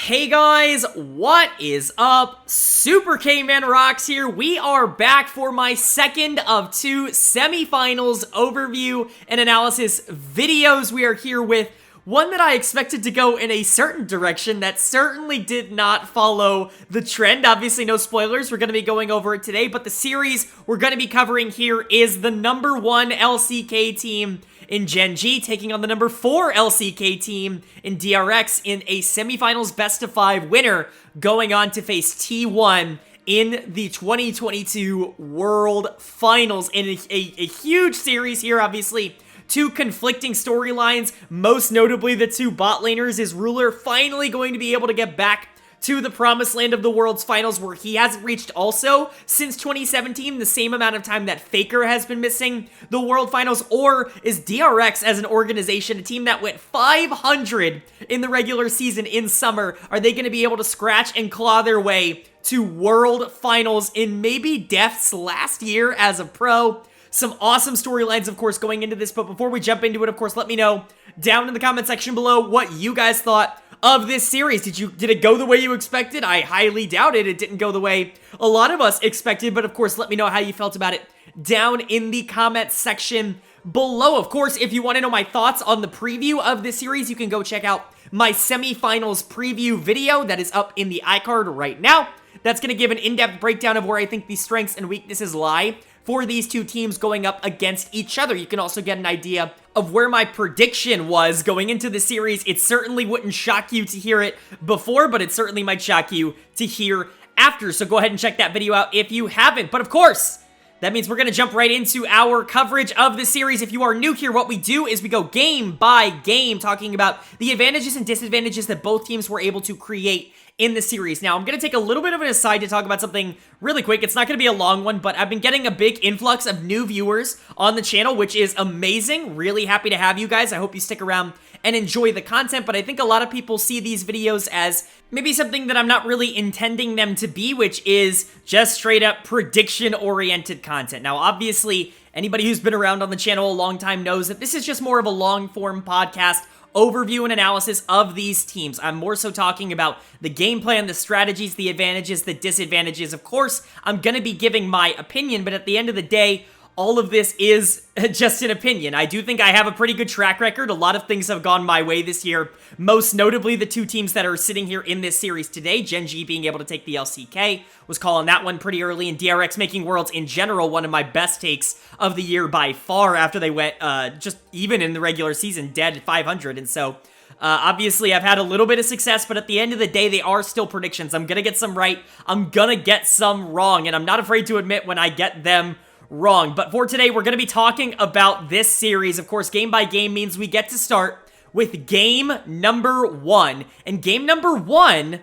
Hey guys, what is up? SuperKmanrocks here. We are back for my second of two semifinals overview and analysis videos. We are here with one that I expected to go in a certain direction that certainly did not follow the trend. Obviously, no spoilers. We're going to be going over it today, but the series we're going to be covering here is the number 1 LCK team in Gen.G taking on the number 4 LCK team in DRX in a semifinals best-of-5 winner going on to face T1 in the 2022 World Finals in a huge series here, obviously. Two conflicting storylines, most notably the two bot laners. Is Ruler finally going to be able to get back to the promised land of the World's Finals, where he hasn't reached also since 2017, the same amount of time that Faker has been missing the World Finals? Or is DRX as an organization, a team that went 500 in the regular season in summer, are they going to be able to scratch and claw their way to World Finals in maybe Def's last year as a pro? Some awesome storylines, of course, going into this, but before we jump into it, of course, let me know down in the comment section below what you guys thought of this series. Did it go the way you expected? I highly doubt it. It didn't go the way a lot of us expected, but of course, let me know how you felt about it down in the comment section below. Of course, if you want to know my thoughts on the preview of this series, you can go check out my semifinals preview video that is up in the iCard right now. That's going to give an in-depth breakdown of where I think the strengths and weaknesses lie for these two teams going up against each other. You can also get an idea of where my prediction was going into the series. It certainly wouldn't shock you to hear it before, but it certainly might shock you to hear after. So go ahead and check that video out if you haven't. But of course, that means we're going to jump right into our coverage of the series. If you are new here, what we do is we go game by game, talking about the advantages and disadvantages that both teams were able to create in the series. Now, I'm going to take a little bit of an aside to talk about something really quick. It's not going to be a long one, but I've been getting a big influx of new viewers on the channel, which is amazing. Really happy to have you guys. I hope you stick around and enjoy the content, but I think a lot of people see these videos as maybe something that I'm not really intending them to be, which is just straight up prediction-oriented content. Now, obviously, anybody who's been around on the channel a long time knows that this is just more of a long-form podcast overview and analysis of these teams. I'm more so talking about the game plan, the strategies, the advantages, the disadvantages. Of course, I'm going to be giving my opinion, but at the end of the day, all of this is just an opinion. I do think I have a pretty good track record. A lot of things have gone my way this year, most notably the two teams that are sitting here in this series today. Gen.G being able to take the LCK, was calling that one pretty early, and DRX making Worlds in general one of my best takes of the year by far after they went, just even in the regular season, dead at 500. And so, obviously, I've had a little bit of success, but at the end of the day, they are still predictions. I'm going to get some right, I'm going to get some wrong, and I'm not afraid to admit when I get them wrong. But for today, we're going to be talking about this series. Of course, game by game means we get to start with game number 1. And game number 1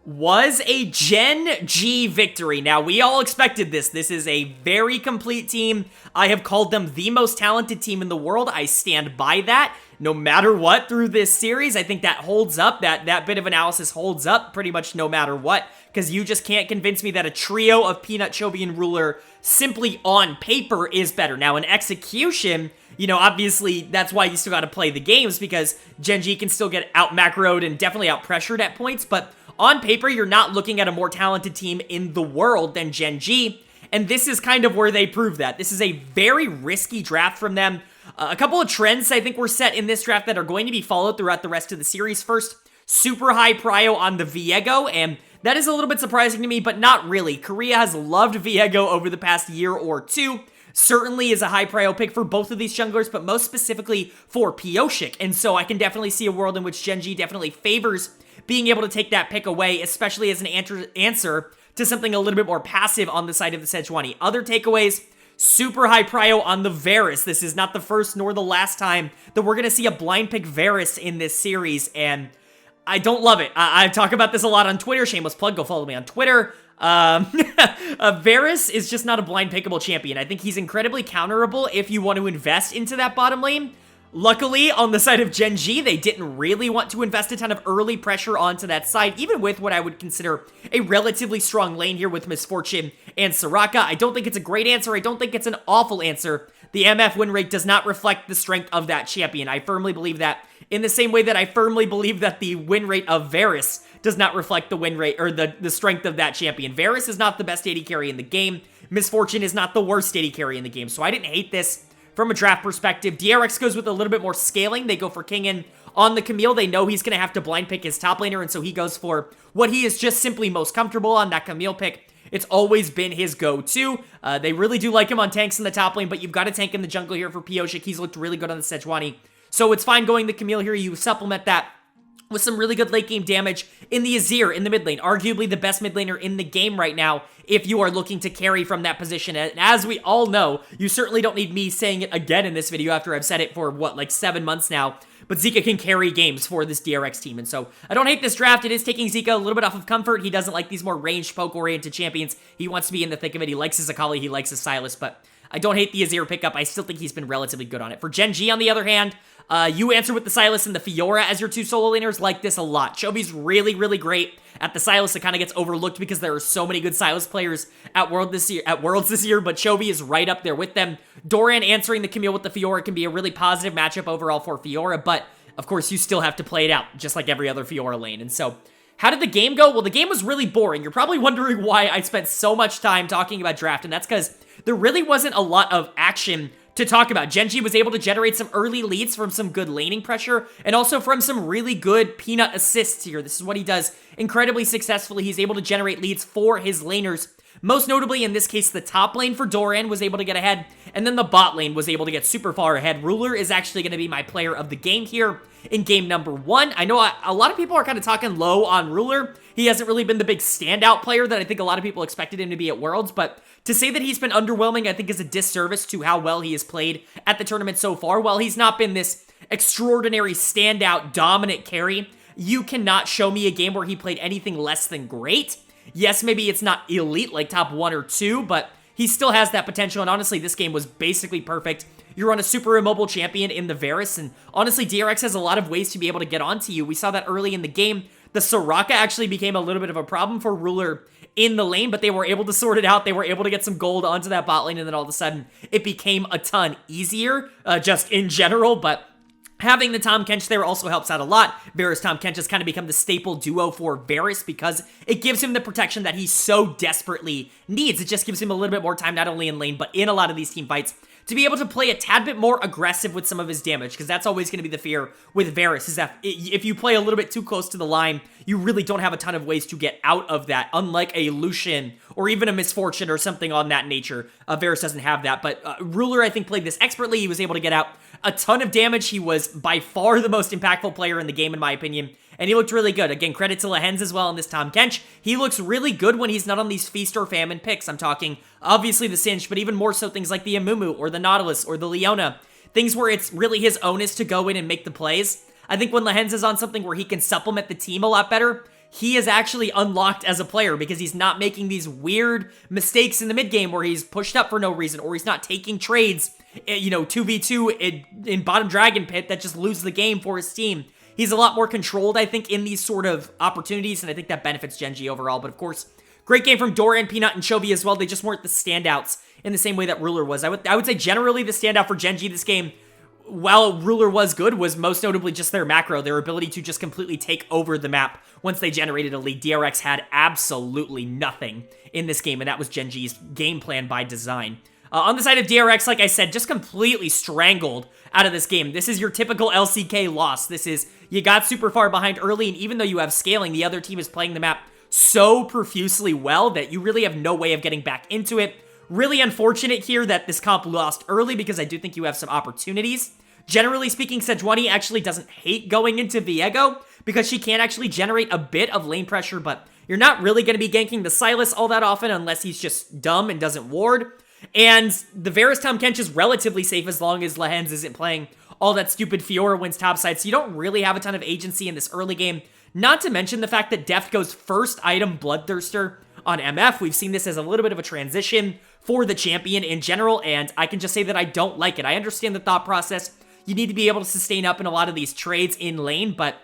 was a Gen.G victory. Now, we all expected this. This is a very complete team. I have called them the most talented team in the world. I stand by that no matter what through this series. I think that holds up. That bit of analysis holds up pretty much no matter what, because you just can't convince me that a trio of Peanut, Chovy, and Ruler simply on paper is better. Now, in execution, you know, obviously, that's why you still got to play the games, because Gen.G can still get out-macroed and definitely out-pressured at points, but on paper, you're not looking at a more talented team in the world than Gen.G, and this is kind of where they prove that. This is a very risky draft from them. A couple of trends I think were set in this draft that are going to be followed throughout the rest of the series. First, super high prio on the Viego, and that is a little bit surprising to me, but not really. Korea has loved Viego over the past year or two. Certainly is a high prio pick for both of these junglers, but most specifically for Pyosik. And so I can definitely see a world in which Gen.G definitely favors being able to take that pick away, especially as an answer to something a little bit more passive on the side of the Sejuani. Other takeaways, super high prio on the Varus. This is not the first nor the last time that we're going to see a blind pick Varus in this series, and I don't love it. I talk about this a lot on Twitter. Shameless plug, go follow me on Twitter. Varus is just not a blind pickable champion. I think he's incredibly counterable if you want to invest into that bottom lane. Luckily, on the side of Gen.G, they didn't really want to invest a ton of early pressure onto that side, even with what I would consider a relatively strong lane here with Misfortune and Soraka. I don't think it's a great answer. I don't think it's an awful answer. the MF win rate does not reflect the strength of that champion. I firmly believe that, in the same way that I firmly believe that the win rate of Varus does not reflect the win rate or the strength of that champion. Varus is not the best AD carry in the game. Misfortune is not the worst AD carry in the game, so I didn't hate this from a draft perspective. DRX goes with a little bit more scaling. They go for Kingen on the Camille. They know he's going to have to blind pick his top laner, and so he goes for what he is just simply most comfortable on, that Camille pick. It's always been his go-to. They really do like him on tanks in the top lane, but you've got to tank in the jungle here for Pioshik. He's looked really good on the Sejuani. So it's fine going the Camille here. You supplement that with some really good late game damage in the Azir in the mid lane. Arguably the best mid laner in the game right now if you are looking to carry from that position. And as we all know, you certainly don't need me saying it again in this video after I've said it for, what, like 7 months now. But Zika can carry games for this DRX team. And so I don't hate this draft. It is taking Zika a little bit off of comfort. He doesn't like these more ranged poke-oriented champions. He wants to be in the thick of it. He likes his Akali. He likes his Sylas. But I don't hate the Azir pickup. I still think he's been relatively good on it. For Gen.G, on the other hand, you answer with the Sylas and the Fiora as your two solo laners. Like this a lot. Chobi's really, really great at the Sylas. It kind of gets overlooked because there are so many good Sylas players at Worlds this year, but Chobi is right up there with them. Doran answering the Camille with the Fiora can be a really positive matchup overall for Fiora, but of course you still have to play it out, just like every other Fiora lane. And so, how did the game go? Well, the game was really boring. You're probably wondering why I spent so much time talking about draft, and that's because there really wasn't a lot of action to talk about. Gen.G was able to generate some early leads from some good laning pressure and also from some really good peanut assists here. This is what he does incredibly successfully. He's able to generate leads for his laners. Most notably, in this case, the top lane for Doran was able to get ahead, and then the bot lane was able to get super far ahead. Ruler is actually going to be my player of the game here in game number 1. I know a lot of people are kind of talking low on Ruler. He hasn't really been the big standout player that I think a lot of people expected him to be at Worlds, but to say that he's been underwhelming, I think is a disservice to how well he has played at the tournament so far. While he's not been this extraordinary standout dominant carry, you cannot show me a game where he played anything less than great. Yes, maybe it's not elite like top 1 or 2, but he still has that potential, and honestly, this game was basically perfect. You're on a super immobile champion in the Varus, and honestly, DRX has a lot of ways to be able to get onto you. We saw that early in the game. The Soraka actually became a little bit of a problem for Ruler in the lane, but they were able to sort it out. They were able to get some gold onto that bot lane, and then all of a sudden, it became a ton easier, just in general, but having the Tahm Kench there also helps out a lot. Varus Tahm Kench has kind of become the staple duo for Varus because it gives him the protection that he so desperately needs. It just gives him a little bit more time, not only in lane, but in a lot of these team fights, to be able to play a tad bit more aggressive with some of his damage, because that's always going to be the fear with Varus, is that if you play a little bit too close to the line, you really don't have a ton of ways to get out of that, unlike a Lucian or even a Misfortune or something on that nature. Varus doesn't have that, but Ruler, I think, played this expertly. He was able to get out a ton of damage. He was by far the most impactful player in the game, in my opinion, and he looked really good. Again, credit to Lehens as well in this Tahm Kench. He looks really good when he's not on these feast or famine picks. I'm talking, obviously, the Singe, but even more so things like the Amumu or the Nautilus or the Leona. Things where it's really his onus to go in and make the plays. I think when Lehens is on something where he can supplement the team a lot better, he is actually unlocked as a player because he's not making these weird mistakes in the mid game where he's pushed up for no reason, or he's not taking trades, 2v2 in bottom Dragon Pit that just lose the game for his team. He's a lot more controlled, I think, in these sort of opportunities, and I think that benefits Gen.G overall. But of course, great game from Doran, Peanut, and Chobi as well. They just weren't the standouts in the same way that Ruler was. I would say generally the standout for Gen.G this game, while Ruler was good, was most notably just their macro, their ability to just completely take over the map once they generated a lead. DRX had absolutely nothing in this game, and that was Gen.G's game plan by design. On the side of DRX, like I said, just completely strangled out of this game. This is your typical LCK loss. This is, you got super far behind early, and even though you have scaling, the other team is playing the map so profusely well that you really have no way of getting back into it. Really unfortunate here that this comp lost early, because I do think you have some opportunities. Generally speaking, Sejuani actually doesn't hate going into Viego because she can actually generate a bit of lane pressure, but you're not really going to be ganking the Sylas all that often unless he's just dumb and doesn't ward. And the Varus Tahm Kench is relatively safe as long as Lehens isn't playing all that stupid Fiora wins topside, so you don't really have a ton of agency in this early game. Not to mention the fact that Deft goes first item Bloodthirster on MF. We've seen this as a little bit of a transition for the champion in general, and I can just say that I don't like it. I understand the thought process. You need to be able to sustain up in a lot of these trades in lane, but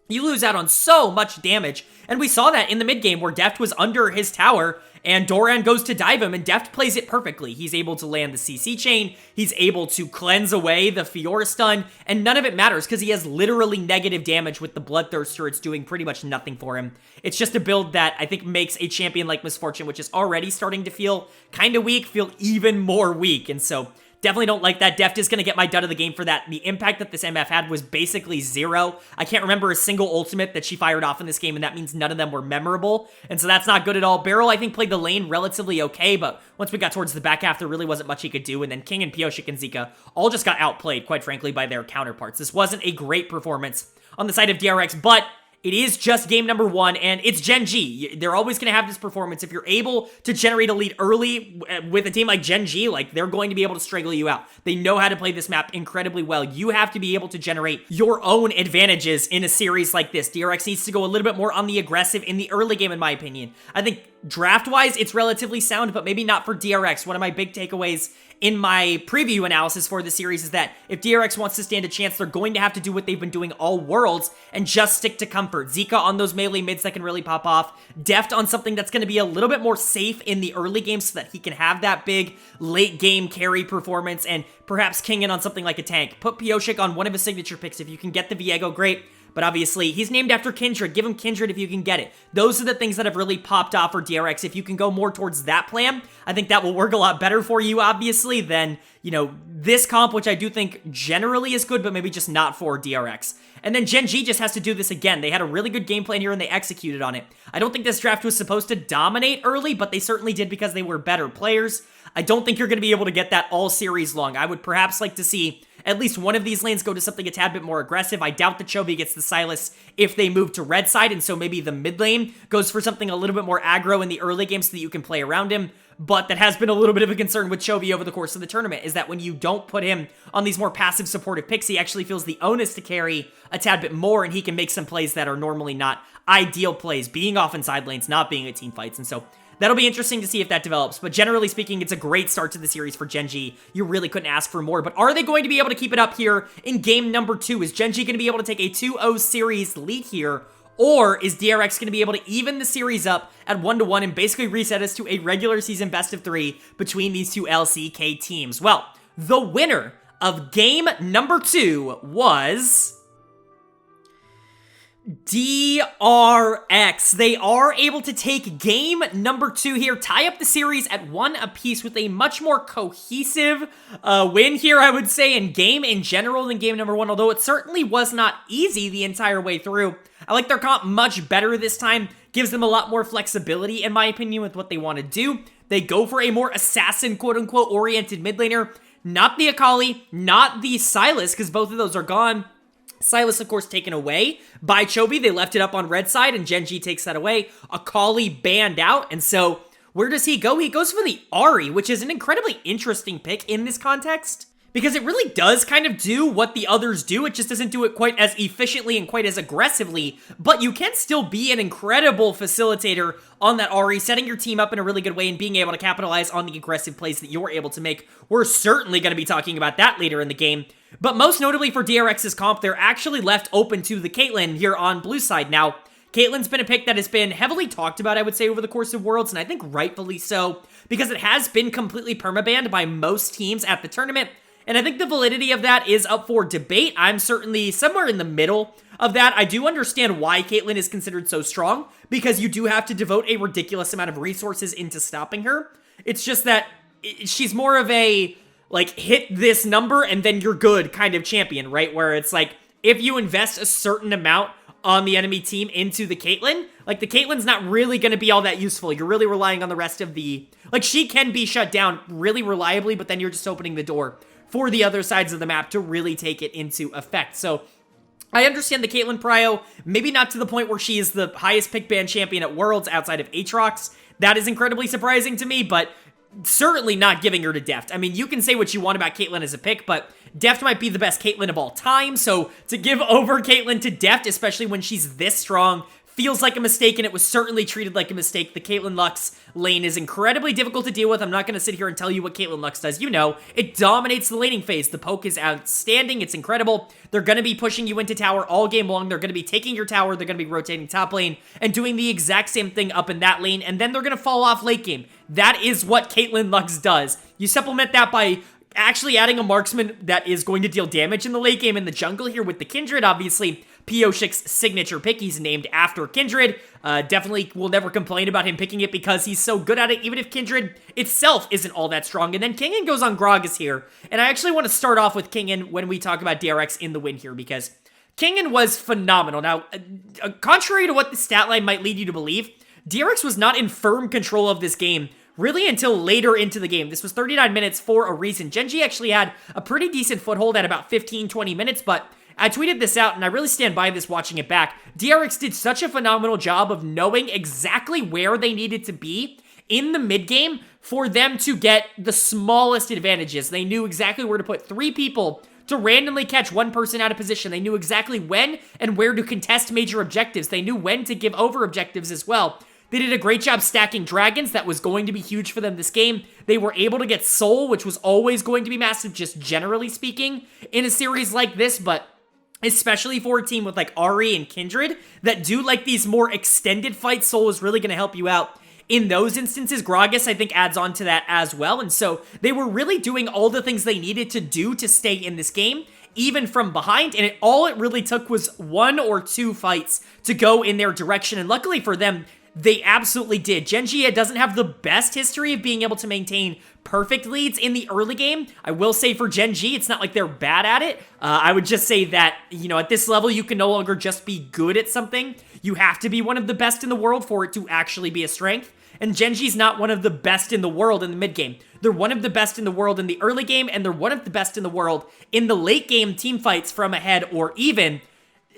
you lose out on so much damage. And we saw that in the mid game where Deft was under his tower and Doran goes to dive him and Deft plays it perfectly. He's able to land the CC chain, he's able to cleanse away the Fiora stun, and none of it matters because he has literally negative damage with the Bloodthirster. It's doing pretty much nothing for him. It's just a build that I think makes a champion like Misfortune, which is already starting to feel kind of weak, feel even more weak. And so definitely don't like that. Deft is going to get my dud of the game for that. The impact that this MF had was basically zero. I can't remember a single ultimate that she fired off in this game, and that means none of them were memorable. And so that's not good at all. Beryl, I think, played the lane relatively okay, but once we got towards the back half, there really wasn't much he could do. And then King and Pioshik and Zika all just got outplayed, quite frankly, by their counterparts. This wasn't a great performance on the side of DRX, but it is just game number 1, and it's Gen.G. They're always going to have this performance. If you're able to generate a lead early with a team like Gen.G, like, they're going to be able to strangle you out. They know how to play this map incredibly well. You have to be able to generate your own advantages in a series like this. DRX needs to go a little bit more on the aggressive in the early game, in my opinion. I think draft-wise, it's relatively sound, but maybe not for DRX. One of my big takeaways in my preview analysis for the series is that if DRX wants to stand a chance, they're going to have to do what they've been doing all Worlds and just stick to comfort. Zika on those melee mids that can really pop off. Deft on something that's going to be a little bit more safe in the early game so that he can have that big late game carry performance, and perhaps King in on something like a tank. Put Pioshik on one of his signature picks. If you can get the Viego, great. But obviously, he's named after Kindred. Give him Kindred if you can get it. Those are the things that have really popped off for DRX. If you can go more towards that plan, I think that will work a lot better for you, obviously, than, you know, this comp, which I do think generally is good, but maybe just not for DRX. And then Gen.G just has to do this again. They had a really good game plan here, and they executed on it. I don't think this draft was supposed to dominate early, but they certainly did because they were better players. I don't think you're going to be able to get that all series long. I would perhaps like to see at least one of these lanes go to something a tad bit more aggressive. I doubt that Chovy gets the Sylas if they move to red side, and so maybe the mid lane goes for something a little bit more aggro in the early game so that you can play around him. But that has been a little bit of a concern with Chovy over the course of the tournament, is that when you don't put him on these more passive supportive picks, he actually feels the onus to carry a tad bit more, and he can make some plays that are normally not ideal plays, being off in side lanes, not being at team fights. And so that'll be interesting to see if that develops. But generally speaking, it's a great start to the series for Gen.G. You really couldn't ask for more. But are they going to be able to keep it up here in game number 2? Is Gen.G going to be able to take a 2-0 series lead here? Or is DRX going to be able to even the series up at 1-1 and basically reset us to a regular season best of 3 between these two LCK teams? Well, the winner of game number 2 was DRX. They are able to take game number 2 here, tie up the series at 1 apiece with a much more cohesive win here, I would say, in game in general than game number 1, although it certainly was not easy the entire way through. I like their comp much better this time. Gives them a lot more flexibility, in my opinion, with what they want to do. They go for a more assassin, quote-unquote, oriented mid laner. Not the Akali, not the Sylas, because both of those are gone. Sylas, of course, taken away by Chovy. They left it up on red side, and Gen.G takes that away. Akali banned out, and so where does he go? He goes for the Ahri, which is an incredibly interesting pick in this context, because it really does kind of do what the others do. It just doesn't do it quite as efficiently and quite as aggressively, but you can still be an incredible facilitator on that Ahri, setting your team up in a really good way and being able to capitalize on the aggressive plays that you're able to make. We're certainly going to be talking about that later in the game. But most notably for DRX's comp, they're actually left open to the Caitlyn here on blue side. Now, Caitlyn's been a pick that has been heavily talked about, I would say, over the course of Worlds, and I think rightfully so, because it has been completely permabanned by most teams at the tournament. And I think the validity of that is up for debate. I'm certainly somewhere in the middle of that. I do understand why Caitlyn is considered so strong, because you do have to devote a ridiculous amount of resources into stopping her. It's just that she's more of a, like, hit this number and then you're good kind of champion, right? Where it's like, if you invest a certain amount on the enemy team into the Caitlyn, like, the Caitlyn's not really going to be all that useful. You're really relying on the rest of the, like, she can be shut down really reliably, but then you're just opening the door for the other sides of the map to really take it into effect. So I understand the Caitlyn prio, maybe not to the point where she is the highest pick ban champion at Worlds outside of Aatrox. That is incredibly surprising to me, but certainly not giving her to Deft. I mean, you can say what you want about Caitlyn as a pick, but Deft might be the best Caitlyn of all time, so to give over Caitlyn to Deft, especially when she's this strong, feels like a mistake, and it was certainly treated like a mistake. The Caitlyn Lux lane is incredibly difficult to deal with. I'm not going to sit here and tell you what Caitlyn Lux does. You know, it dominates the laning phase. The poke is outstanding. It's incredible. They're going to be pushing you into tower all game long. They're going to be taking your tower. They're going to be rotating top lane and doing the exact same thing up in that lane, and then they're going to fall off late game. That is what Caitlyn Lux does. You supplement that by actually adding a marksman that is going to deal damage in the late game in the jungle here with the Kindred. Obviously, Pioshik's signature pick. He's named after Kindred. Definitely will never complain about him picking it because he's so good at it, even if Kindred itself isn't all that strong. And then Kingen goes on Gragas here. And I actually want to start off with Kingen when we talk about DRX in the win here, because Kingen was phenomenal. Now, contrary to what the stat line might lead you to believe, DRX was not in firm control of this game really until later into the game. This was 39 minutes for a reason. Gen.G actually had a pretty decent foothold at about 15-20 minutes, but I tweeted this out, and I really stand by this watching it back. DRX did such a phenomenal job of knowing exactly where they needed to be in the mid game for them to get the smallest advantages. They knew exactly where to put 3 people to randomly catch one person out of position. They knew exactly when and where to contest major objectives. They knew when to give over objectives as well. They did a great job stacking dragons. That was going to be huge for them this game. They were able to get soul, which was always going to be massive, just generally speaking, in a series like this, but especially for a team with like Ahri and Kindred that do like these more extended fights, soul is really going to help you out. In those instances, Gragas, I think, adds on to that as well, and so they were really doing all the things they needed to do to stay in this game, even from behind, and all it really took was 1 or 2 fights to go in their direction, and luckily for them, they absolutely did. Gen.G doesn't have the best history of being able to maintain perfect leads in the early game. I will say for Gen.G, it's not like they're bad at it. I would just say that, you know, at this level, you can no longer just be good at something. You have to be one of the best in the world for it to actually be a strength. And Gen.G's not one of the best in the world in the mid game. They're one of the best in the world in the early game, and they're one of the best in the world in the late game team fights from ahead or even.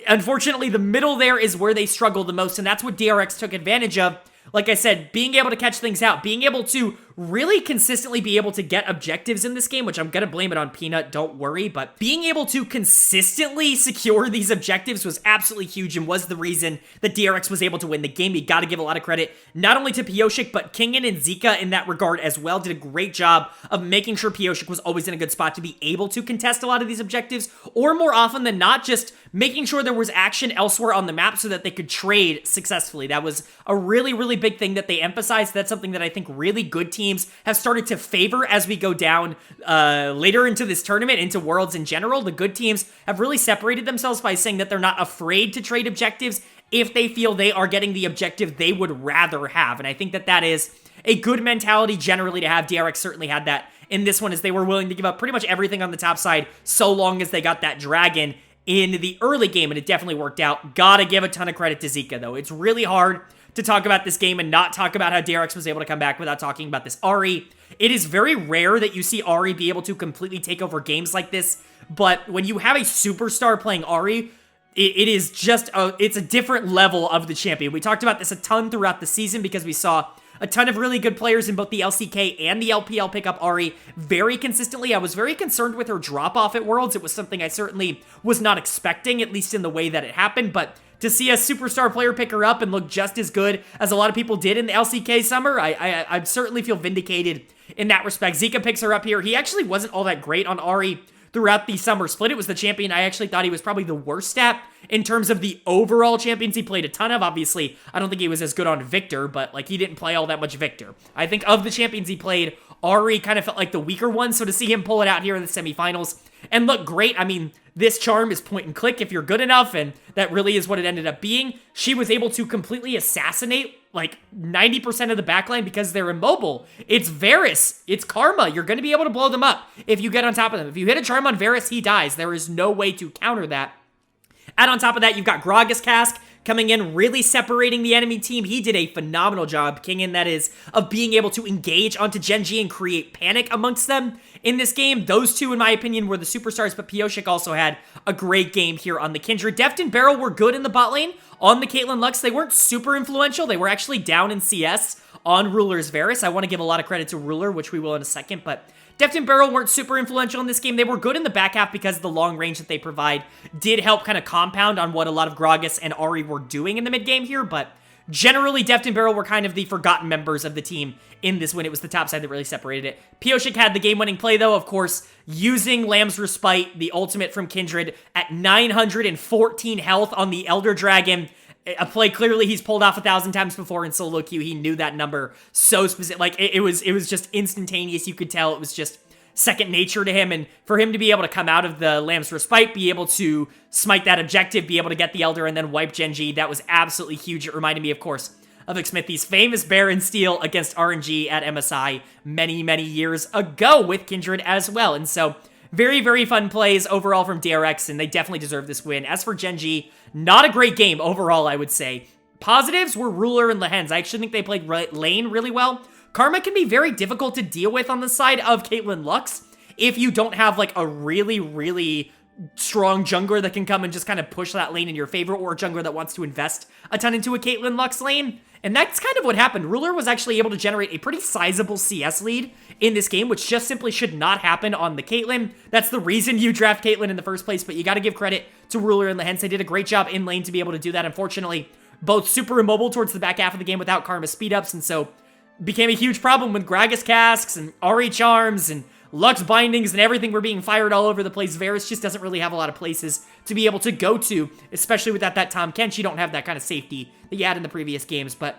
Unfortunately, the middle there is where they struggle the most, and that's what DRX took advantage of. Like I said, being able to catch things out, being able to really consistently be able to get objectives in this game, which I'm going to blame it on Peanut, don't worry, but being able to consistently secure these objectives was absolutely huge and was the reason that DRX was able to win the game. You got to give a lot of credit, not only to Pioshik, but Kingen and Zika in that regard as well. Did a great job of making sure Pioshik was always in a good spot to be able to contest a lot of these objectives, or more often than not, just making sure there was action elsewhere on the map so that they could trade successfully. That was a really, really big thing that they emphasized. That's something that I think really good teams have started to favor as we go down later into this tournament, into Worlds in general. The good teams have really separated themselves by saying that they're not afraid to trade objectives if they feel they are getting the objective they would rather have. And I think that that is a good mentality generally to have. DRX certainly had that in this one, as they were willing to give up pretty much everything on the top side so long as they got that dragon in the early game, and it definitely worked out. Gotta give a ton of credit to Zika, though. It's really hard to talk about this game and not talk about how DRX was able to come back without talking about this Ahri. It is very rare that you see Ahri be able to completely take over games like this, but when you have a superstar playing Ahri, it is just it's a different level of the champion. We talked about this a ton throughout the season because we saw a ton of really good players in both the LCK and the LPL pick up Ahri very consistently. I was very concerned with her drop-off at Worlds. It was something I certainly was not expecting, at least in the way that it happened, but to see a superstar player pick her up and look just as good as a lot of people did in the LCK summer, I certainly feel vindicated in that respect. Zika picks her up here. He actually wasn't all that great on Ahri throughout the summer split. It was the champion I actually thought he was probably the worst at in terms of the overall champions he played a ton of. Obviously, I don't think he was as good on Victor, but like he didn't play all that much Victor. I think of the champions he played, Ahri kind of felt like the weaker one, so to see him pull it out here in the semifinals and look great, I mean, this charm is point and click if you're good enough, and that really is what it ended up being. She was able to completely assassinate like 90% of the backline because they're immobile. It's Varus. It's Karma. You're going to be able to blow them up if you get on top of them. If you hit a charm on Varus, he dies. There is no way to counter that. And on top of that, you've got Gragas Cask coming in, really separating the enemy team. He did a phenomenal job, Kingen, that is, of being able to engage onto Gen.G and create panic amongst them in this game. Those two, in my opinion, were the superstars, but Pioshik also had a great game here on the Kindred. Deft and Beryl were good in the bot lane on the Caitlyn Lux. They weren't super influential. They were actually down in CS on Ruler's Varus. I want to give a lot of credit to Ruler, which we will in a second, but Deft and Barrel weren't super influential in this game. They were good in the back half because the long range that they provide did help kind of compound on what a lot of Gragas and Ahri were doing in the mid game here, but generally, Deft and Barrel were kind of the forgotten members of the team in this win. It was the top side that really separated it. Pyosik had the game-winning play, though, of course, using Lamb's Respite, the ultimate from Kindred, at 914 health on the Elder Dragon. A play clearly he's pulled off 1,000 times before in solo queue. He knew that number so specific. Like, it was just instantaneous. You could tell it was just second nature to him, and for him to be able to come out of the Lamb's Respite, be able to smite that objective, be able to get the Elder, and then wipe Gen.G, that was absolutely huge. It reminded me, of course, of Xmithy's famous Baron steal against RNG at MSI many, many years ago with Kindred as well. And so, very, very fun plays overall from DRX, and they definitely deserve this win. As for Gen.G, not a great game overall, I would say. Positives were Ruler and Lehens. I actually think they played lane really well. Karma can be very difficult to deal with on the side of Caitlyn Lux if you don't have, like, a really, really strong jungler that can come and just kind of push that lane in your favor, or a jungler that wants to invest a ton into a Caitlyn Lux lane. And that's kind of what happened. Ruler was actually able to generate a pretty sizable CS lead in this game, which just simply should not happen on the Caitlyn. That's the reason you draft Caitlyn in the first place, but you got to give credit to Ruler and Lehens. They did a great job in lane to be able to do that. Unfortunately, both super immobile towards the back half of the game without Karma speed-ups, and so became a huge problem with Gragas casks and Ahri charms and Lux bindings and everything were being fired all over the place. Varus just doesn't really have a lot of places to be able to go to, especially without that Tahm Kench. You don't have that kind of safety that you had in the previous games, but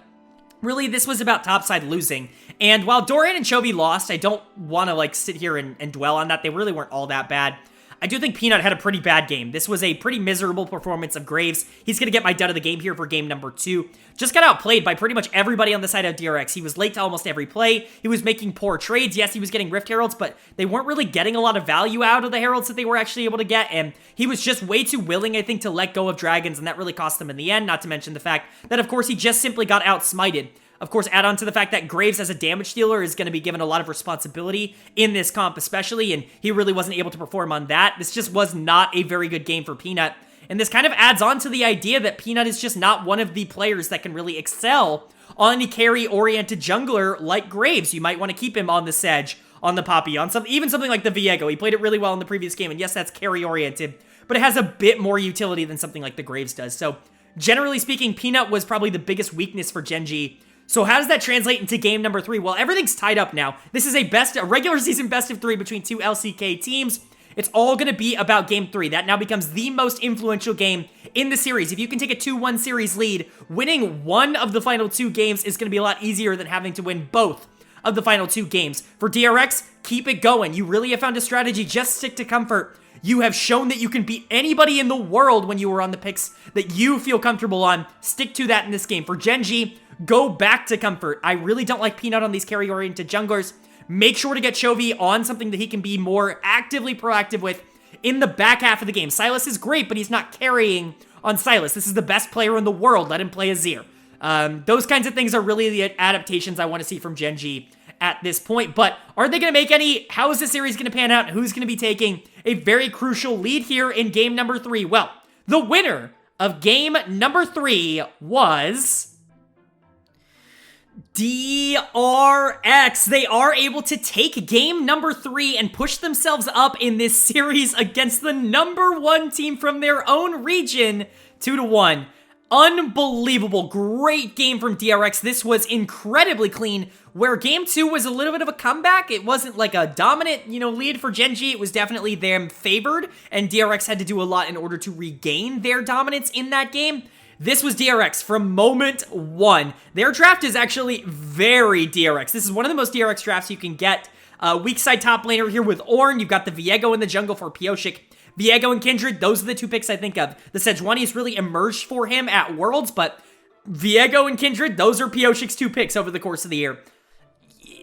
really, this was about topside losing. And while Dorian and Chovy lost, I don't want to, like, sit here and dwell on that. They really weren't all that bad. I do think Peanut had a pretty bad game. This was a pretty miserable performance of Graves. He's going to get my dud of the game here for game number 2. Just got outplayed by pretty much everybody on the side of DRX. He was late to almost every play. He was making poor trades. Yes, he was getting Rift Heralds, but they weren't really getting a lot of value out of the Heralds that they were actually able to get, and he was just way too willing, I think, to let go of Dragons, and that really cost them in the end, not to mention the fact that, of course, he just simply got outsmited. Of course, add on to the fact that Graves as a damage dealer is going to be given a lot of responsibility in this comp especially, and he really wasn't able to perform on that. This just was not a very good game for Peanut, and this kind of adds on to the idea that Peanut is just not one of the players that can really excel on a carry-oriented jungler like Graves. You might want to keep him on the Sedge, on the Poppy, on even something like the Viego. He played it really well in the previous game, and yes, that's carry-oriented, but it has a bit more utility than something like the Graves does. So, generally speaking, Peanut was probably the biggest weakness for Gen.G. So how does that translate into game number 3? Well, everything's tied up now. This is a regular season best of 3 between two LCK teams. It's all going to be about game 3. That now becomes the most influential game in the series. If you can take a 2-1 series lead, winning one of the final 2 games is going to be a lot easier than having to win both of the final 2 games. For DRX, keep it going. You really have found a strategy. Just stick to comfort. You have shown that you can beat anybody in the world when you were on the picks that you feel comfortable on. Stick to that in this game. For Gen.G, go back to comfort. I really don't like Peanut on these carry-oriented junglers. Make sure to get Chovy on something that he can be more actively proactive with in the back half of the game. Sylas is great, but he's not carrying on Sylas. This is the best player in the world. Let him play Azir. Those kinds of things are really the adaptations I want to see from Gen.G at this point. But are they going to make any? How is this series going to pan out? Who's going to be taking a very crucial lead here in game number 3? Well, the winner of game number 3 was DRX. They are able to take game number 3 and push themselves up in this series against the number 1 team from their own region, 2-1. Unbelievable. Great game from DRX. This was incredibly clean, where game 2 was a little bit of a comeback. It wasn't like a dominant, lead for Gen.G. It was definitely them favored, and DRX had to do a lot in order to regain their dominance in that game. This was DRX from moment 1. Their draft is actually very DRX. This is one of the most DRX drafts you can get. Weak side top laner here with Ornn. You've got the Viego in the jungle for Pyosik. Viego and Kindred, those are the 2 picks I think of. The Sejuani's really emerged for him at Worlds, but Viego and Kindred, those are Pyosik's 2 picks over the course of the year.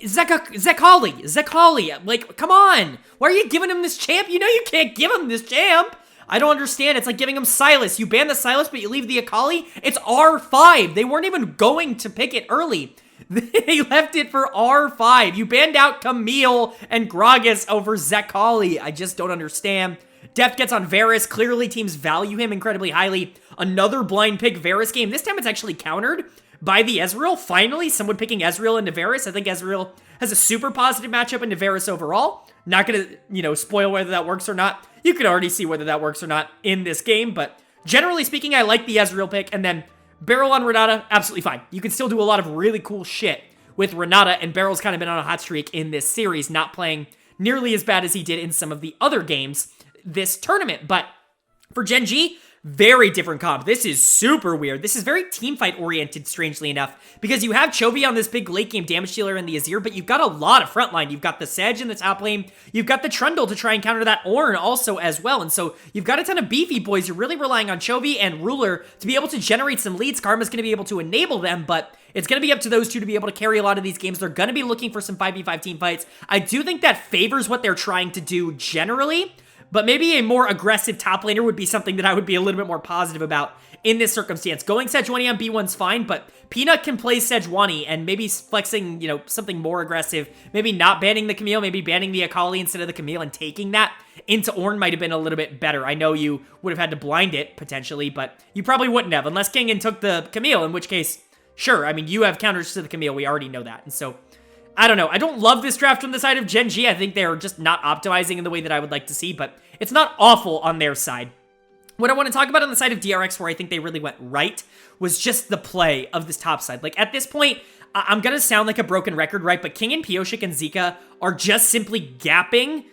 Zekali, like, come on. Why are you giving him this champ? You know you can't give him this champ. I don't understand. It's like giving him Sylas. You ban the Sylas, but you leave the Akali? It's R5. They weren't even going to pick it early. They left it for R5. You banned out Camille and Gragas over Zekali. I just don't understand. Deft gets on Varus. Clearly, teams value him incredibly highly. Another blind pick Varus game. This time it's actually countered. by the Ezreal. Finally, someone picking Ezreal and Navarus. I think Ezreal has a super positive matchup in Navarus overall. Not gonna, spoil whether that works or not. You could already see whether that works or not in this game, but generally speaking, I like the Ezreal pick, and then Beryl on Renata, absolutely fine. You can still do a lot of really cool shit with Renata, and Beryl's kind of been on a hot streak in this series, not playing nearly as bad as he did in some of the other games this tournament. But for Gen.G, very different comp. This is super weird. This is very teamfight oriented, strangely enough, because you have Chovy on this big late game damage dealer in the Azir, but you've got a lot of frontline. You've got the Sedge in the top lane. You've got the Trundle to try and counter that Ornn also as well. And so you've got a ton of beefy boys. You're really relying on Chovy and Ruler to be able to generate some leads. Karma's going to be able to enable them, but it's going to be up to those two to be able to carry a lot of these games. They're going to be looking for some 5v5 team fights. I do think that favors what they're trying to do generally, but maybe a more aggressive top laner would be something that I would be a little bit more positive about in this circumstance. Going Sejuani on B1's fine, but Peanut can play Sejuani and maybe flexing, something more aggressive. Maybe not banning the Camille, maybe banning the Akali instead of the Camille and taking that into Ornn might have been a little bit better. I know you would have had to blind it, potentially, but you probably wouldn't have, unless Kingen took the Camille, in which case, sure, I mean, you have counters to the Camille, we already know that, and so I don't know. I don't love this draft on the side of Gen.G. I think they're just not optimizing in the way that I would like to see, but it's not awful on their side. What I want to talk about on the side of DRX, where I think they really went right, was just the play of this top side. Like, at this point, I'm going to sound like a broken record, right? But King and Pioshik and Zika are just simply gapping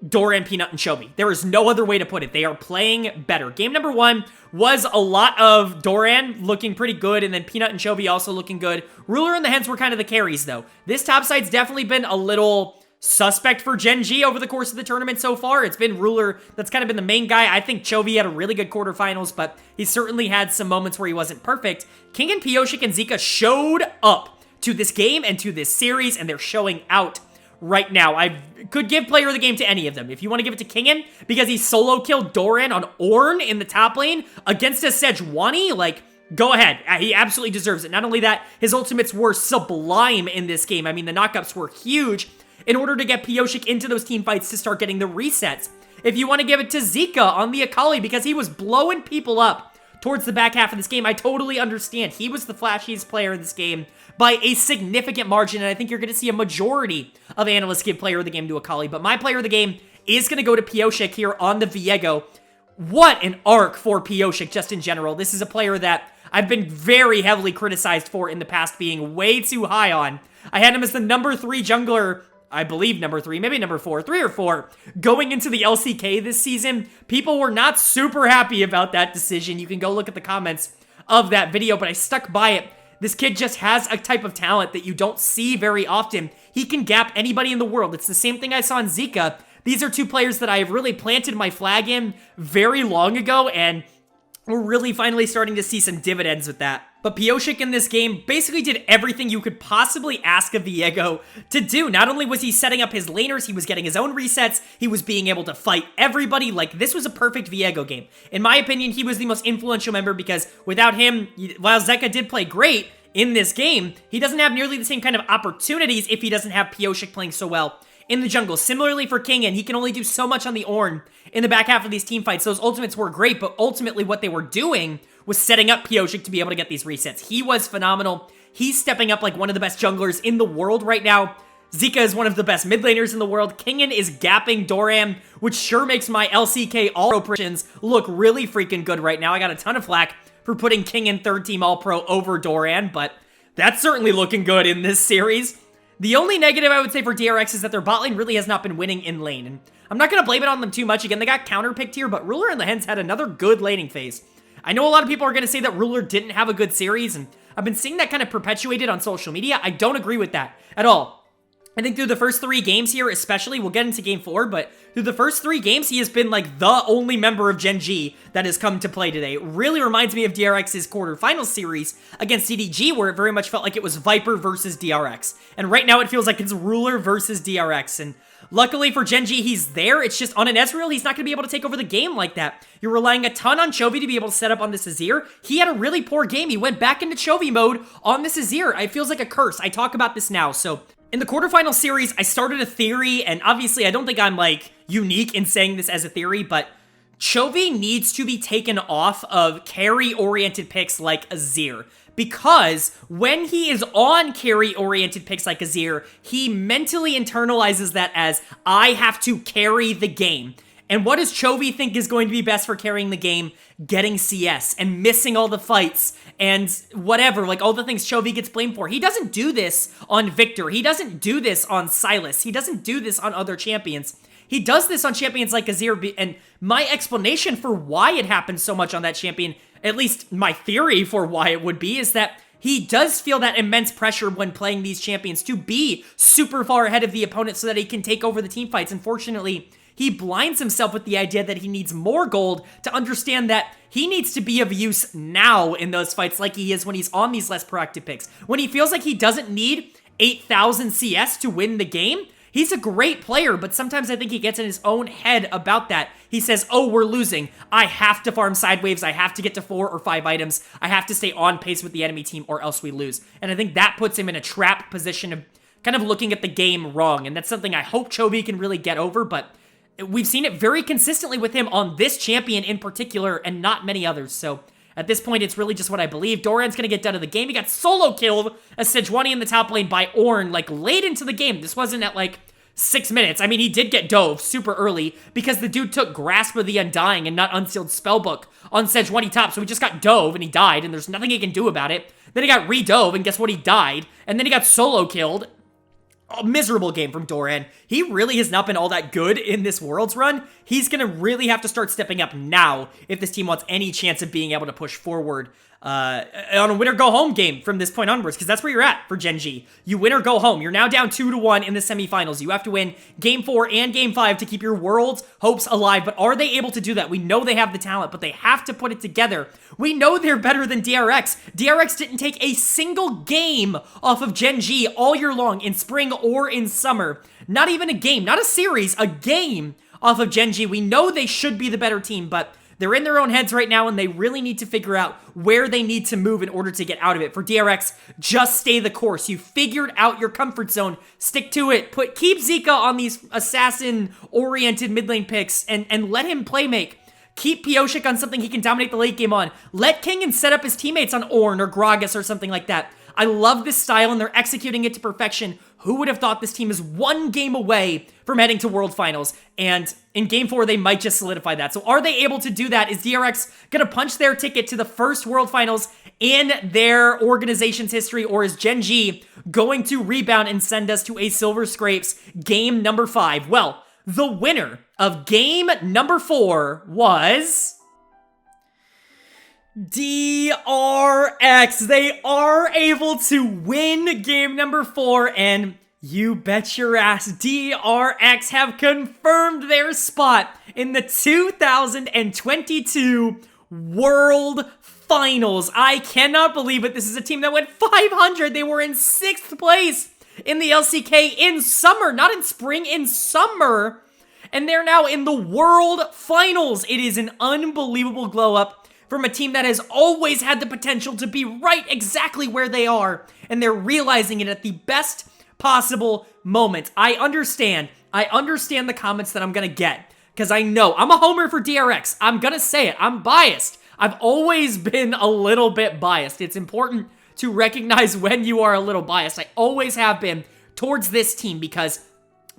Doran, Peanut, and Chovy. There is no other way to put it. They are playing better. Game number 1 was a lot of Doran looking pretty good, and then Peanut and Chovy also looking good. Ruler and the Hens were kind of the carries, though. This top side's definitely been a little suspect for Gen.G over the course of the tournament so far. It's been Ruler that's kind of been the main guy. I think Chovy had a really good quarterfinals, but he certainly had some moments where he wasn't perfect. King and Pioshik and Zika showed up to this game and to this series, and they're showing out right now. I could give player of the game to any of them. If you want to give it to Kingen because he solo killed Doran on Ornn in the top lane against a Sejuani, like, go ahead. He absolutely deserves it. Not only that, his ultimates were sublime in this game. I mean, the knockups were huge in order to get Pioshik into those team fights to start getting the resets. If you want to give it to Zika on the Akali because he was blowing people up towards the back half of this game, I totally understand. He was the flashiest player in this game by a significant margin, and I think you're going to see a majority of analysts give player of the game to Akali, but my player of the game is going to go to Pioshik here on the Viego. What an arc for Pioshik just in general. This is a player that I've been very heavily criticized for in the past being way too high on. I had him as the number 3 jungler, I believe number 3, maybe number 4, 3 or 4, going into the LCK this season. People were not super happy about that decision. You can go look at the comments of that video, but I stuck by it. This kid just has a type of talent that you don't see very often. He can gap anybody in the world. It's the same thing I saw in Zika. These are two players that I have really planted my flag in very long ago, and we're really finally starting to see some dividends with that. But Pioshik in this game basically did everything you could possibly ask a Viego to do. Not only was he setting up his laners, he was getting his own resets, he was being able to fight everybody. Like, this was a perfect Viego game. In my opinion, he was the most influential member because without him, while Zeka did play great in this game, he doesn't have nearly the same kind of opportunities if he doesn't have Pioshik playing so well in the jungle. Similarly for Kingen, he can only do so much on the Ornn in the back half of these team fights. Those ultimates were great, but ultimately what they were doing was setting up Pioshik to be able to get these resets. He was phenomenal. He's stepping up like one of the best junglers in the world right now. Zika is one of the best mid laners in the world. Kingen is gapping Doran, which sure makes my LCK All-Pro predictions look really freaking good right now. I got a ton of flack for putting Kingen third team All-Pro over Doran, but that's certainly looking good in this series. The only negative I would say for DRX is that their bot lane really has not been winning in lane, and I'm not going to blame it on them too much. Again, they got counterpicked here, but Ruler and the Hens had another good laning phase. I know a lot of people are going to say that Ruler didn't have a good series, and I've been seeing that kind of perpetuated on social media. I don't agree with that at all. I think through the first 3 games here, especially, we'll get into game 4, but through the first 3 games, he has been like the only member of Gen.G that has come to play today. It really reminds me of DRX's quarterfinal series against CDG, where it very much felt like it was Viper versus DRX. And right now it feels like it's Ruler versus DRX. And luckily for Gen.G, he's there. It's just on an Ezreal, he's not going to be able to take over the game like that. You're relying a ton on Chovy to be able to set up on this Azir. He had a really poor game. He went back into Chovy mode on this Azir. It feels like a curse. I talk about this now, so in the quarterfinal series, I started a theory, and obviously I don't think I'm, like, unique in saying this as a theory, but Chovy needs to be taken off of carry-oriented picks like Azir. because when he is on carry-oriented picks like Azir, he mentally internalizes that as, I have to carry the game. And what does Chovy think is going to be best for carrying the game? Getting CS and missing all the fights and whatever, like all the things Chovy gets blamed for. He doesn't do this on Victor. He doesn't do this on Sylas. He doesn't do this on other champions. He does this on champions like Azir, and my explanation for why it happens so much on that champion, at least my theory for why it would be, is that he does feel that immense pressure when playing these champions to be super far ahead of the opponent so that he can take over the team fights. Unfortunately, he blinds himself with the idea that he needs more gold to understand that he needs to be of use now in those fights like he is when he's on these less proactive picks. When he feels like he doesn't need 8,000 CS to win the game, he's a great player, but sometimes I think he gets in his own head about that. He says, oh, we're losing. I have to farm side waves. I have to get to 4 or 5 items. I have to stay on pace with the enemy team or else we lose. And I think that puts him in a trap position of kind of looking at the game wrong. And that's something I hope Chovy can really get over, but we've seen it very consistently with him on this champion in particular and not many others. So at this point, it's really just what I believe. Doran's going to get done to the game. He got solo killed as Sejuani in the top lane by Ornn, like, late into the game. This wasn't at, like, 6 minutes. I mean, he did get dove super early because the dude took Grasp of the Undying and not Unsealed Spellbook on Sejuani top. So he just got dove and he died, and there's nothing he can do about it. Then he got re-dove, and guess what? He died. And then he got solo killed. A miserable game from Doran. He really has not been all that good in this Worlds run. He's going to really have to start stepping up now if this team wants any chance of being able to push forward on a win-or-go-home game from this point onwards, because that's where you're at for Gen.G. You win or go home. You're now down 2-1 in the semifinals. You have to win Game 4 and Game 5 to keep your Worlds hopes alive, but are they able to do that? We know they have the talent, but they have to put it together. We know they're better than DRX. DRX didn't take a single game off of Gen.G all year long, in spring or in summer. Not even a game, not a series, a game off of Gen.G. We know they should be the better team, but they're in their own heads right now, and they really need to figure out where they need to move in order to get out of it. For DRX, just stay the course. You figured out your comfort zone. Stick to it. Keep Zika on these assassin-oriented mid lane picks, and let him playmake. Keep Pyosik on something he can dominate the late game on. Let Kingen set up his teammates on Ornn or Gragas or something like that. I love this style, and they're executing it to perfection. Who would have thought this team is one game away from heading to World Finals? And in Game 4, they might just solidify that. So are they able to do that? Is DRX going to punch their ticket to the first World Finals in their organization's history? Or is Gen.G going to rebound and send us to a Silver Scrapes game number 5? Well, the winner of game number 4 was DRX. They are able to win game number 4, and you bet your ass DRX have confirmed their spot in the 2022 World Finals. I cannot believe it. This is a team that went 500. They were in 6th place in the LCK in summer, not in spring, in summer. And they're now in the World Finals. It is an unbelievable glow up from a team that has always had the potential to be right exactly where they are, and they're realizing it at the best possible moment. I understand the comments that I'm gonna get, because I know I'm a homer for DRX. I'm gonna say it. I'm biased. I've always been a little bit biased. It's important to recognize when you are a little biased. I always have been towards this team, because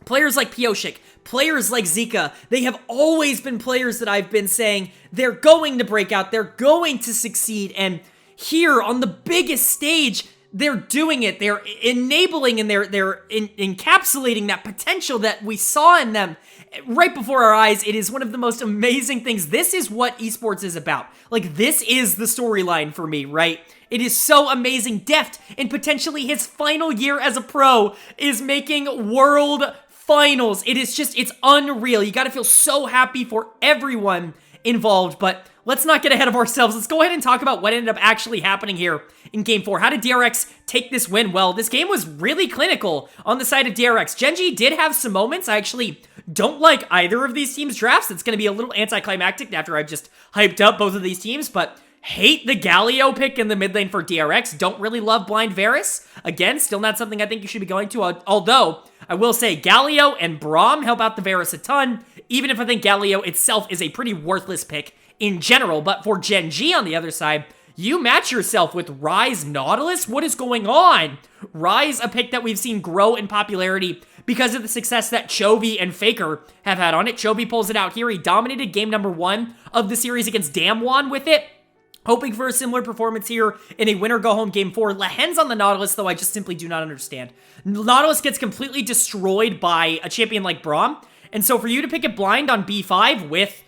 players like Pyosik, players like Zika, they have always been players that I've been saying they're going to break out, they're going to succeed, and here on the biggest stage, they're doing it. They're enabling and they're encapsulating that potential that we saw in them right before our eyes. It is one of the most amazing things. This is what esports is about. Like, this is the storyline for me, right? It is so amazing. Deft, in potentially his final year as a pro, is making World Finals. It is just, it's unreal. You gotta feel so happy for everyone involved, but let's not get ahead of ourselves. Let's go ahead and talk about what ended up actually happening here in Game 4. How did DRX take this win? Well, this game was really clinical on the side of DRX. Gen.G did have some moments. I actually don't like either of these teams' drafts. It's going to be a little anticlimactic after I've just hyped up both of these teams, but hate the Galio pick in the mid lane for DRX. Don't really love Blind Varus. Again, still not something I think you should be going to, although I will say Galio and Braum help out the Varus a ton, even if I think Galio itself is a pretty worthless pick in general. But for Gen.G on the other side, you match yourself with Rise Nautilus? What is going on? Rise, a pick that we've seen grow in popularity because of the success that Chovy and Faker have had on it. Chovy pulls it out here. He dominated game number 1 of the series against Damwon with it. Hoping for a similar performance here in a winner-go-home game 4. Lehen's on the Nautilus, though I just simply do not understand. Nautilus gets completely destroyed by a champion like Braum, and so for you to pick it blind on B5 with,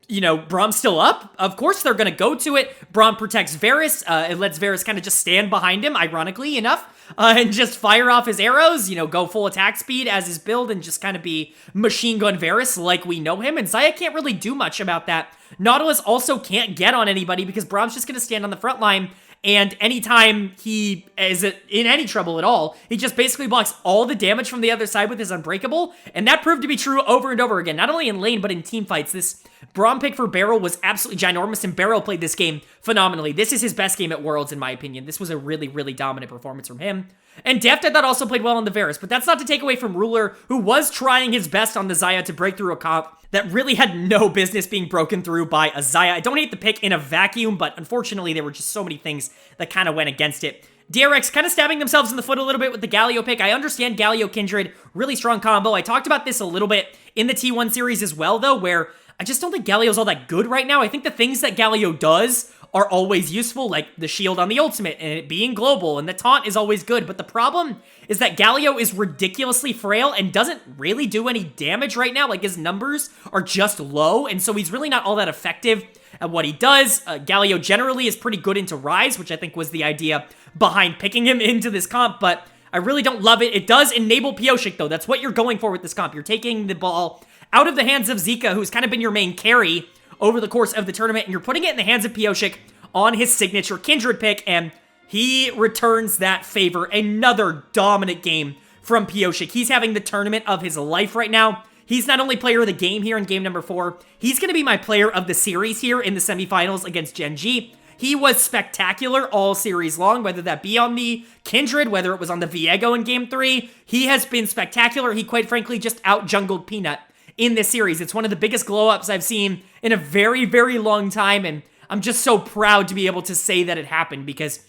you know, Braum still up, of course they're going to go to it. Braum protects Varus. It lets Varus kind of just stand behind him, ironically enough, and just fire off his arrows, you know, go full attack speed as his build and just kind of be machine gun Varus like we know him, and Xayah can't really do much about that. Nautilus also can't get on anybody because Braum's just going to stand on the front line, and anytime he is in any trouble at all, he just basically blocks all the damage from the other side with his Unbreakable, and that proved to be true over and over again, not only in lane, but in team fights. This Braum pick for Beryl was absolutely ginormous, and Beryl played this game phenomenally. This is his best game at Worlds, in my opinion. This was a really, really dominant performance from him. And Deft, I thought, also played well on the Varus, but that's not to take away from Ruler, who was trying his best on the Xayah to break through a comp that really had no business being broken through by a Xayah. I don't hate the pick in a vacuum, but unfortunately there were just so many things that kind of went against it. DRX kind of stabbing themselves in the foot a little bit with the Galio pick. I understand Galio Kindred, really strong combo. I talked about this a little bit in the T1 series as well, though, where I just don't think Galio's all that good right now. I think the things that Galio does are always useful, like the shield on the ultimate and it being global, and the taunt is always good, but the problem is that Galio is ridiculously frail and doesn't really do any damage right now. Like, his numbers are just low, and so he's really not all that effective at what he does. Galio generally is pretty good into Rise, which I think was the idea behind picking him into this comp, but I really don't love it. It does enable Pyosik, though. That's what you're going for with this comp. You're taking the ball out of the hands of Zika, who's kind of been your main carry over the course of the tournament, and you're putting it in the hands of Pyosik on his signature Kindred pick, and he returns that favor. Another dominant game from Pyosik. He's having the tournament of his life right now. He's not only player of the game here in game number 4, he's going to be my player of the series here in the semifinals against Gen.G. He was spectacular all series long, whether that be on the Kindred, whether it was on the Viego in game 3. He has been spectacular. He, quite frankly, just out-jungled Peanut in this series. It's one of the biggest glow-ups I've seen in a very, very long time, and I'm just so proud to be able to say that it happened, because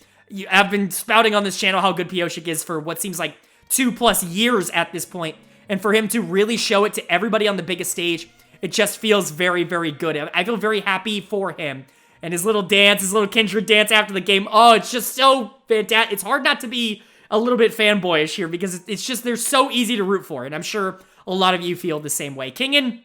I've been spouting on this channel how good Pyosik is for what seems like 2+ years at this point, and for him to really show it to everybody on the biggest stage, it just feels very, very good. I feel very happy for him. And his little dance, his little Kindred dance after the game, oh, it's just so fantastic. It's hard not to be a little bit fanboyish here, because it's just, they're so easy to root for, and I'm sure a lot of you feel the same way. Kingen,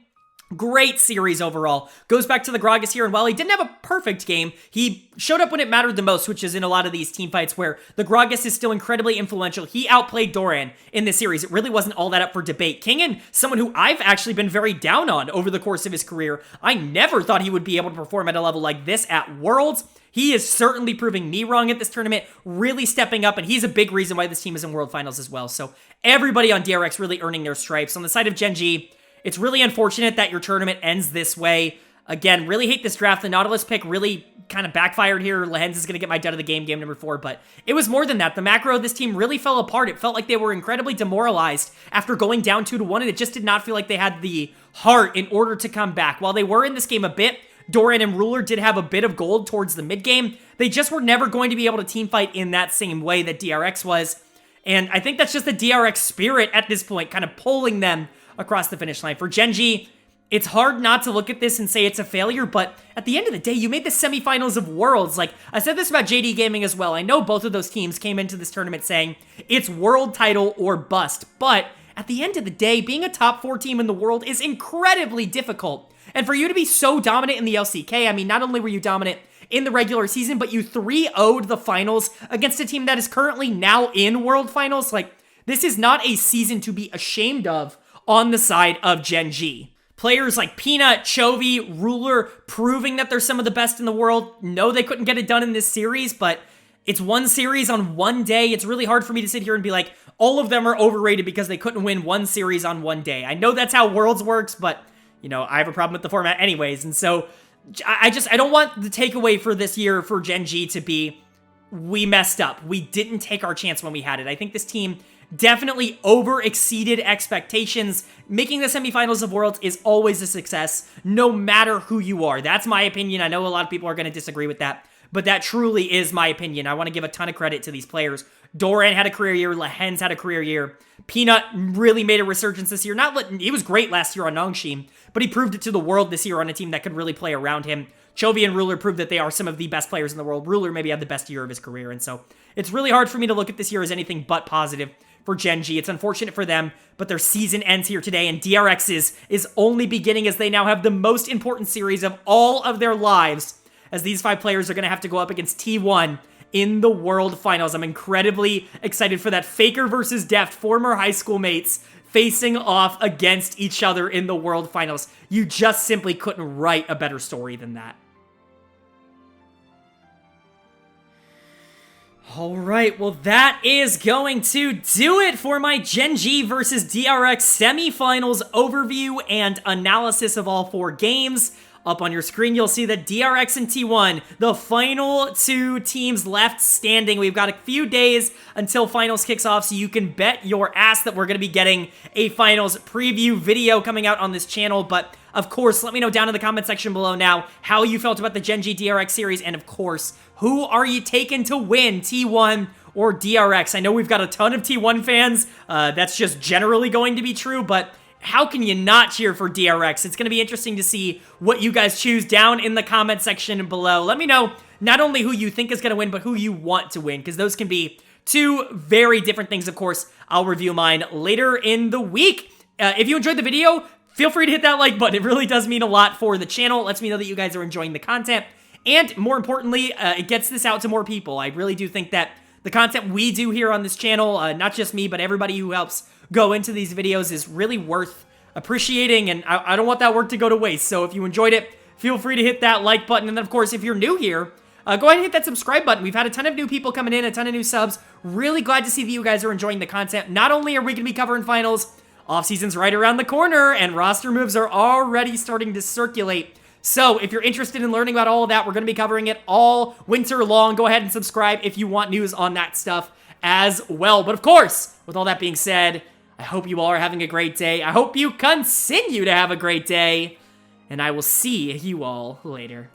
great series overall. Goes back to the Gragas here, and while he didn't have a perfect game, he showed up when it mattered the most, which is in a lot of these team fights where the Gragas is still incredibly influential. He outplayed Doran in this series. It really wasn't all that up for debate. Kingen, someone who I've actually been very down on over the course of his career. I never thought he would be able to perform at a level like this at Worlds. He is certainly proving me wrong at this tournament, really stepping up, and he's a big reason why this team is in World Finals as well. So everybody on DRX really earning their stripes. On the side of Gen.G, it's really unfortunate that your tournament ends this way. Again, really hate this draft. The Nautilus pick really kind of backfired here. Lehen's is going to get my dud of the game number 4, but it was more than that. The macro of this team really fell apart. It felt like they were incredibly demoralized after going down 2-1, and it just did not feel like they had the heart in order to come back. While they were in this game a bit, Doran and Ruler did have a bit of gold towards the mid game. They just were never going to be able to team fight in that same way that DRX was, and I think that's just the DRX spirit at this point, kind of pulling them across the finish line. For Gen.G, it's hard not to look at this and say it's a failure, but at the end of the day, you made the semifinals of Worlds. Like, I said this about JD Gaming as well. I know both of those teams came into this tournament saying it's world title or bust, but at the end of the day, being a top 4 team in the world is incredibly difficult. And for you to be so dominant in the LCK, I mean, not only were you dominant in the regular season, but you 3-0'd the finals against a team that is currently now in World Finals. Like, this is not a season to be ashamed of on the side of Gen.G. Players like Peanut, Chovy, Ruler, proving that they're some of the best in the world. No, they couldn't get it done in this series, but it's one series on one day. It's really hard for me to sit here and be like, all of them are overrated because they couldn't win one series on one day. I know that's how Worlds works, but, you know, I have a problem with the format anyways, and so I don't want the takeaway for this year for Gen.G to be, we messed up. We didn't take our chance when we had it. I think this team definitely over-exceeded expectations. Making the semifinals of Worlds is always a success, no matter who you are. That's my opinion. I know a lot of people are going to disagree with that, but that truly is my opinion. I want to give a ton of credit to these players. Doran had a career year. Lehens had a career year. Peanut really made a resurgence this year. He was great last year on Nongshim, but he proved it to the world this year on a team that could really play around him. Chovy and Ruler proved that they are some of the best players in the world. Ruler maybe had the best year of his career, and so it's really hard for me to look at this year as anything but positive for Gen.G. It's unfortunate for them, but their season ends here today, and DRX is only beginning as they now have the most important series of all of their lives, as these 5 players are going to have to go up against T1 in the World Finals. I'm incredibly excited for that. Faker versus Deft, former high school mates, facing off against each other in the World Finals. You just simply couldn't write a better story than that. All right, well, that is going to do it for my Gen.G versus DRX semifinals overview and analysis of all 4 games. Up on your screen, you'll see that DRX and T1, the final 2 teams left standing. We've got a few days until finals kicks off, so you can bet your ass that we're going to be getting a finals preview video coming out on this channel. But, of course, let me know down in the comment section below now how you felt about the Gen.G DRX series, and, of course, who are you taking to win, T1 or DRX? I know we've got a ton of T1 fans. That's just generally going to be true, but how can you not cheer for DRX? It's going to be interesting to see what you guys choose down in the comment section below. Let me know not only who you think is going to win, but who you want to win, because those can be 2 very different things. Of course, I'll review mine later in the week. If you enjoyed the video, feel free to hit that like button. It really does mean a lot for the channel. It lets me know that you guys are enjoying the content. And more importantly, it gets this out to more people. I really do think that the content we do here on this channel, not just me, but everybody who helps go into these videos, is really worth appreciating, and I don't want that work to go to waste. So if you enjoyed it, feel free to hit that like button. And then, of course, if you're new here, go ahead and hit that subscribe button. We've had a ton of new people coming in, a ton of new subs. Really glad to see that you guys are enjoying the content. Not only are we going to be covering finals, off-season's right around the corner, and roster moves are already starting to circulate. So if you're interested in learning about all of that, we're going to be covering it all winter long. Go ahead and subscribe if you want news on that stuff as well. But of course, with all that being said, I hope you all are having a great day. I hope you continue to have a great day, and I will see you all later.